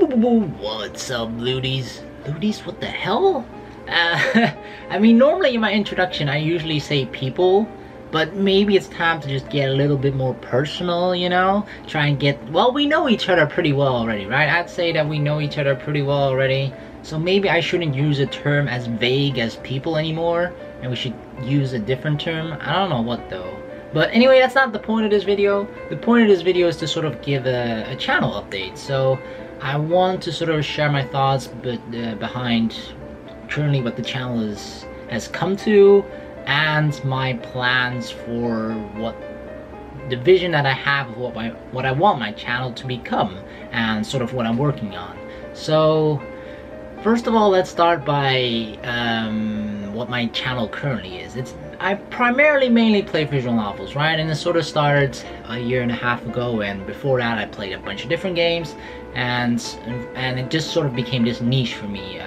What's up, Ludies? Ludies, what the hell? I mean, normally in my introduction, I usually say people, but maybe it's time to just get a little bit more personal, you know? Try and get, well, we know each other pretty well already, right? I'd say that we know each other pretty well already. So maybe I shouldn't use a term as vague as people anymore, and we should use a different term. I don't know what though. But anyway, that's not the point of this video. The point of this video is to sort of give a channel update. So I want to sort of share my thoughts behind currently what the channel has come to, and my plans for what the vision that I have of what I want my channel to become, and sort of what I'm working on. So first of all, let's start by what my channel currently is. I primarily mainly play visual novels, right? And it sort of started a year and a half ago, and before that I played a bunch of different games, and it just sort of became this niche for me,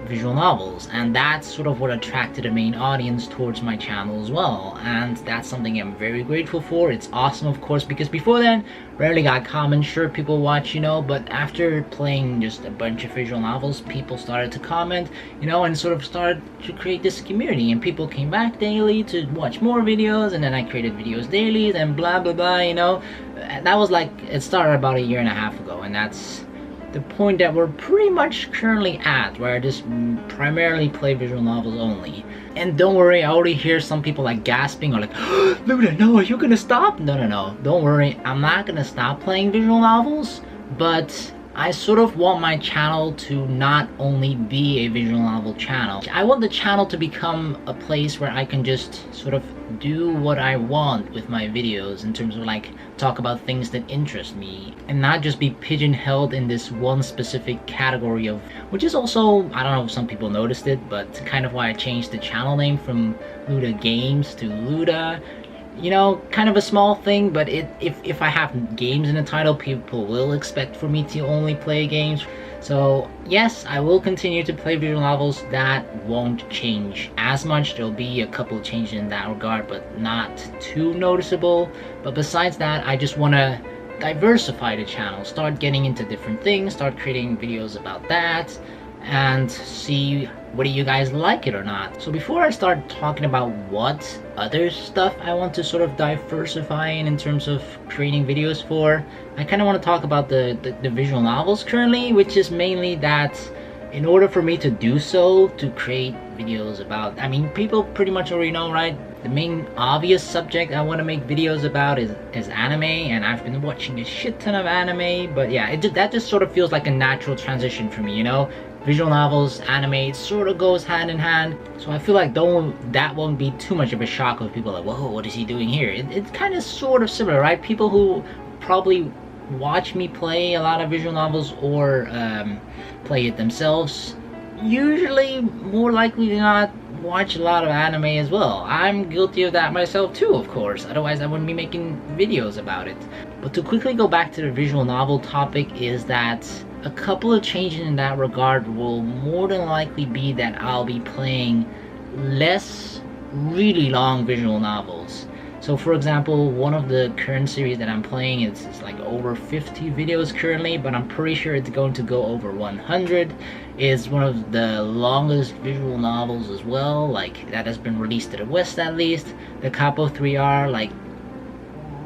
visual novels, and that's sort of what attracted the main audience towards my channel as well, and that's something I'm very grateful for. It's awesome, of course, because before then rarely got comments. Sure, people watch, you know, but after playing just a bunch of visual novels, people started to comment, you know, and sort of started to create this community, and people came back daily to watch more videos, and then I created videos daily, then blah blah blah, you know. That was like, it started about a year and a half ago, and that's the point that we're pretty much currently at, where I just primarily play visual novels only. And don't worry, I already hear some people like gasping or like, Lewda, no, are you gonna stop? No, don't worry, I'm not gonna stop playing visual novels, but I sort of want my channel to not only be a visual novel channel. I want the channel to become a place where I can just sort of do what I want with my videos, in terms of like talk about things that interest me, and not just be pigeonholed in this one specific category of, which is also, I don't know if some people noticed it, but kind of why I changed the channel name from Lewda Games to Lewda. You know, kind of a small thing, but if I have games in the title, people will expect for me to only play games. So yes, I will continue to play visual novels. That won't change as much. There'll be a couple of changes in that regard, but not too noticeable. But besides that, I just want to diversify the channel, start getting into different things, start creating videos about that, and see whether you guys like it or not. So before I start talking about what other stuff I want to sort of diversify in terms of creating videos for, I kind of want to talk about the visual novels currently, which is mainly that in order for me to do so, to create videos about, I mean, people pretty much already know, right? The main obvious subject I want to make videos about is anime, and I've been watching a shit ton of anime. But yeah, that just sort of feels like a natural transition for me, you know? Visual novels, anime, it sort of goes hand in hand. So I feel like that won't be too much of a shock of people like, whoa, what is he doing here? It's kind of sort of similar, right? People who probably watch me play a lot of visual novels or play it themselves, usually more likely than not watch a lot of anime as well. I'm guilty of that myself too, of course, otherwise I wouldn't be making videos about it. But to quickly go back to the visual novel topic, is that a couple of changes in that regard will more than likely be that I'll be playing less really long visual novels. So for example, one of the current series that I'm playing is like over 50 videos currently, but I'm pretty sure it's going to go over 100. Is one of the longest visual novels as well, like that has been released to the West at least. The Capo 3R, like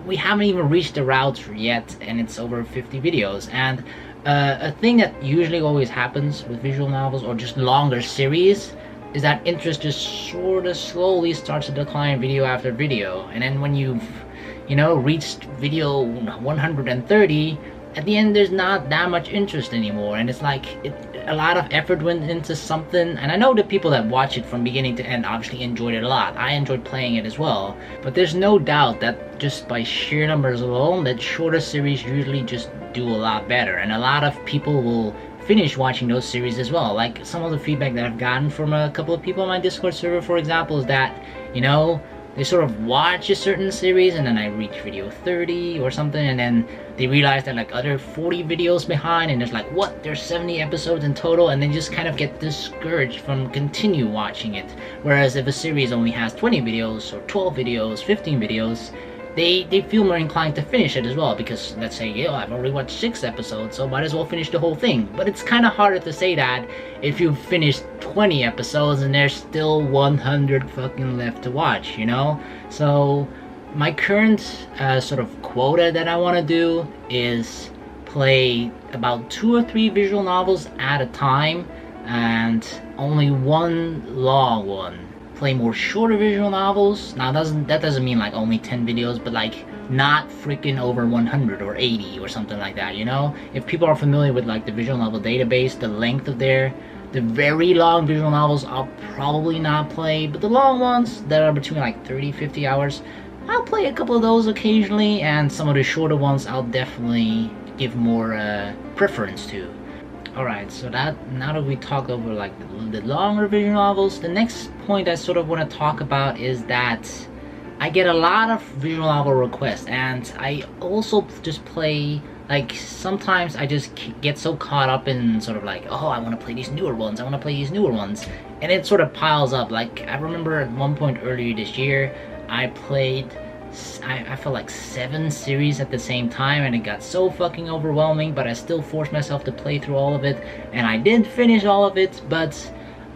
we haven't even reached the routes yet, and it's over 50 videos. And a thing that usually always happens with visual novels or just longer series is that interest just sort of slowly starts to decline video after video, and then when you've, you know, reached video 130, at the end there's not that much interest anymore, and it's like a lot of effort went into something. And I know the people that watch it from beginning to end obviously enjoyed it a lot. I enjoyed playing it as well, but there's no doubt that just by sheer numbers alone, that shorter series usually just do a lot better, and a lot of people will finish watching those series as well. Like some of the feedback that I've gotten from a couple of people on my Discord server, for example, is that, you know, they sort of watch a certain series and then I reach video 30 or something, and then they realize that like other 40 videos behind, and there's like, what, there's 70 episodes in total, and they just kind of get discouraged from continue watching it. Whereas if a series only has 20 videos or 12 videos, 15 videos, they feel more inclined to finish it as well, because let's say, yo, I've already watched 6 episodes, so might as well finish the whole thing. But it's kind of harder to say that if you've finished 20 episodes and there's still 100 fucking left to watch, you know? So my current sort of quota that I want to do is play about 2 or 3 visual novels at a time, and only one long one. Play more shorter visual novels. Now that doesn't mean like only 10 videos, but like not freaking over 100 or 80 or something like that, you know? If people are familiar with like the visual novel database, the length of the very long visual novels I'll probably not play, but the long ones that are between like 30-50 hours, I'll play a couple of those occasionally, and some of the shorter ones I'll definitely give more preference to. Alright, so now that we talked over like the longer visual novels, the next point I sort of want to talk about is that I get a lot of visual novel requests, and I also just play, like, sometimes I just get so caught up in sort of like, oh, I want to play these newer ones, and it sort of piles up. Like, I remember at one point earlier this year, I played, I felt like 7 series at the same time, and it got so fucking overwhelming, but I still forced myself to play through all of it, and I did finish all of it. But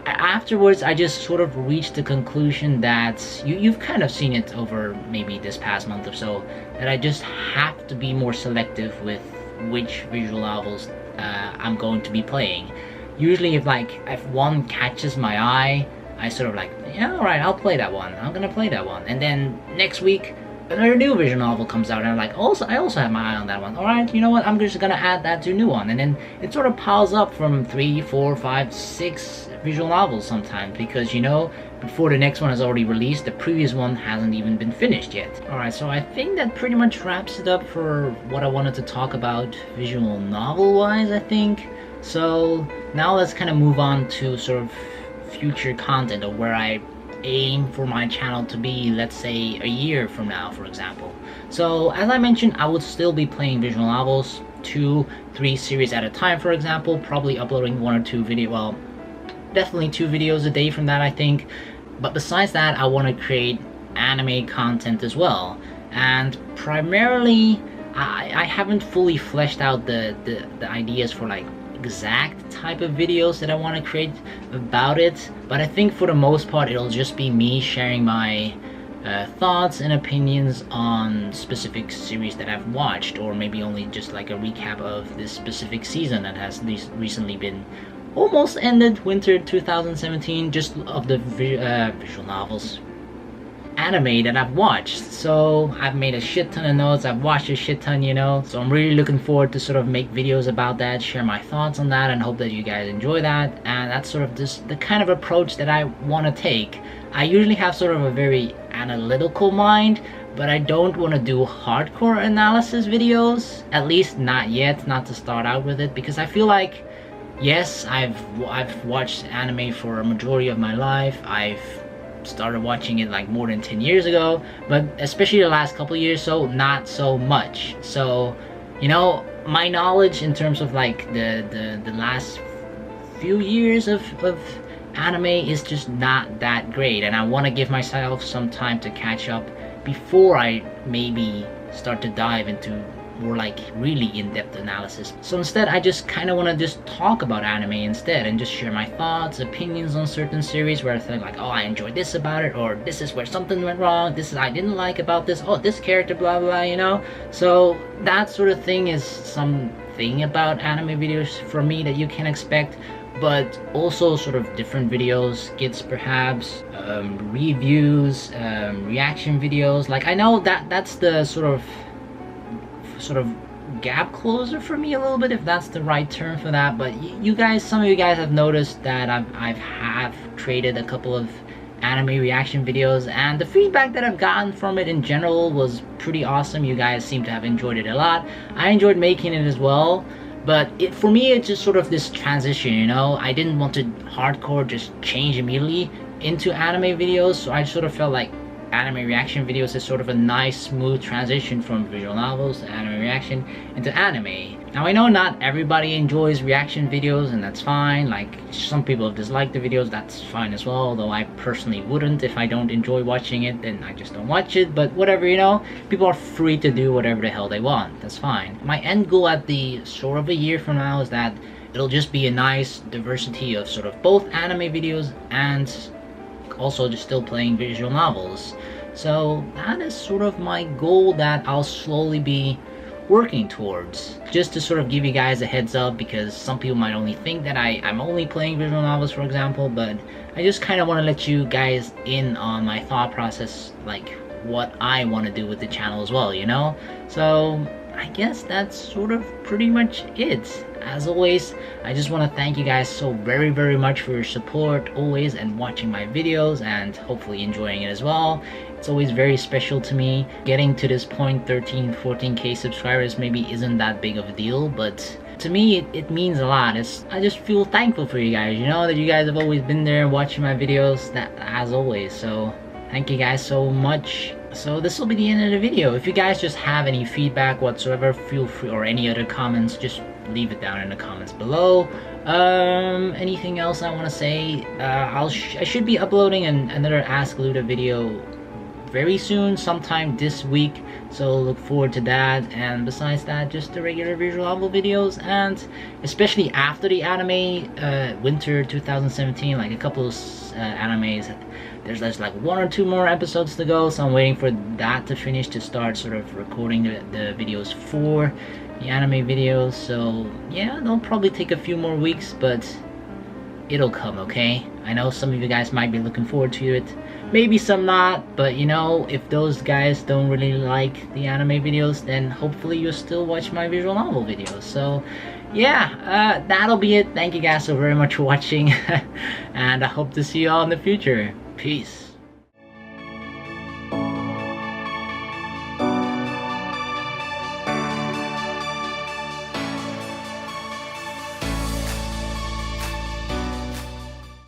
afterwards I just sort of reached the conclusion that you've kind of seen it over maybe this past month or so, that I just have to be more selective with which visual novels I'm going to be playing. Usually if one catches my eye, I sort of like, yeah, alright, I'll play that one, I'm gonna play that one, and then next week another new visual novel comes out, and I'm like, I also have my eye on that one. Alright, you know what, I'm just gonna add that to a new one. And then it sort of piles up from 3, 4, 5, 6 visual novels sometimes, because, you know, before the next one is already released, the previous one hasn't even been finished yet. Alright, so I think that pretty much wraps it up for what I wanted to talk about visual novel wise, I think. So now let's kind of move on to sort of future content, or where I aim for my channel to be, let's say a year from now, for example. So as I mentioned, I would still be playing visual novels, 2-3 series at a time, for example, probably uploading 1 or 2 videos, well, definitely 2 videos a day from that, I think. But besides that, I want to create anime content as well, and primarily I haven't fully fleshed out the ideas for like exact type of videos that I want to create about it, but I think for the most part it'll just be me sharing my thoughts and opinions on specific series that I've watched, or maybe only just like a recap of this specific season that has recently been almost ended, winter 2017, just of the visual novels anime that I've watched. So I've made a shit ton of notes, I've watched a shit ton, you know, so I'm really looking forward to sort of make videos about that, share my thoughts on that, and hope that you guys enjoy that. And that's sort of the kind of approach that I want to take. I usually have sort of a very analytical mind, but I don't want to do hardcore analysis videos, at least not yet, not to start out with it, because I feel like, yes, I've watched anime for a majority of my life. I've started watching it like more than 10 years ago, but especially the last couple years, so not so much. So, you know, my knowledge in terms of like the last few years of anime is just not that great, and I want to give myself some time to catch up before I maybe start to dive into more like really in-depth analysis. So instead, I just kind of want to just talk about anime instead, and just share my thoughts, opinions on certain series where I think like, oh, I enjoyed this about it, or this is where something went wrong, this is I didn't like about this, oh, this character, blah blah, you know. So that sort of thing is something about anime videos for me that you can expect, but also sort of different videos, skits perhaps, reviews, reaction videos. Like, I know that that's the sort of gap closer for me a little bit, if that's the right term for that. But you guys, some of you guys have noticed that I've created a couple of anime reaction videos, and the feedback that I've gotten from it in general was pretty awesome. You guys seem to have enjoyed it a lot. I enjoyed making it as well, but for me it's just sort of this transition, you know. I didn't want to hardcore just change immediately into anime videos, so I sort of felt like anime reaction videos is sort of a nice smooth transition from visual novels to anime reaction into anime. Now I know not everybody enjoys reaction videos, and that's fine. Like, some people have disliked the videos, that's fine as well, although I personally wouldn't. If I don't enjoy watching it, then I just don't watch it. But whatever, you know, people are free to do whatever the hell they want, that's fine. My end goal at the sort of a year from now is that it'll just be a nice diversity of sort of both anime videos and also just still playing visual novels. So that is sort of my goal that I'll slowly be working towards. Just to sort of give you guys a heads up, because some people might only think that I'm only playing visual novels, for example, but I just kind of want to let you guys in on my thought process, like what I want to do with the channel as well, you know? So I guess that's sort of pretty much it. As always, I just want to thank you guys so very, very much for your support always and watching my videos and hopefully enjoying it as well. It's always very special to me. Getting to this point, 14k subscribers maybe isn't that big of a deal, but to me it means a lot. I just feel thankful for you guys, you know, that you guys have always been there watching my videos, that as always. So thank you guys so much. So this will be the end of the video. If you guys just have any feedback whatsoever, feel free, or any other comments, just leave it down in the comments below. Anything else I want to say? I should be uploading another Ask Lewda video very soon, sometime this week, so look forward to that. And besides that, just the regular visual novel videos, and especially after the anime winter 2017, like a couple of animes, there's like 1 or 2 more episodes to go, so I'm waiting for that to finish to start sort of recording the videos for the anime videos. So yeah, they'll probably take a few more weeks, but it'll come, okay? I know some of you guys might be looking forward to it, maybe some not, but you know, if those guys don't really like the anime videos, then hopefully you'll still watch my visual novel videos. So yeah, that'll be it. Thank you guys so very much for watching and I hope to see you all in the future. Peace.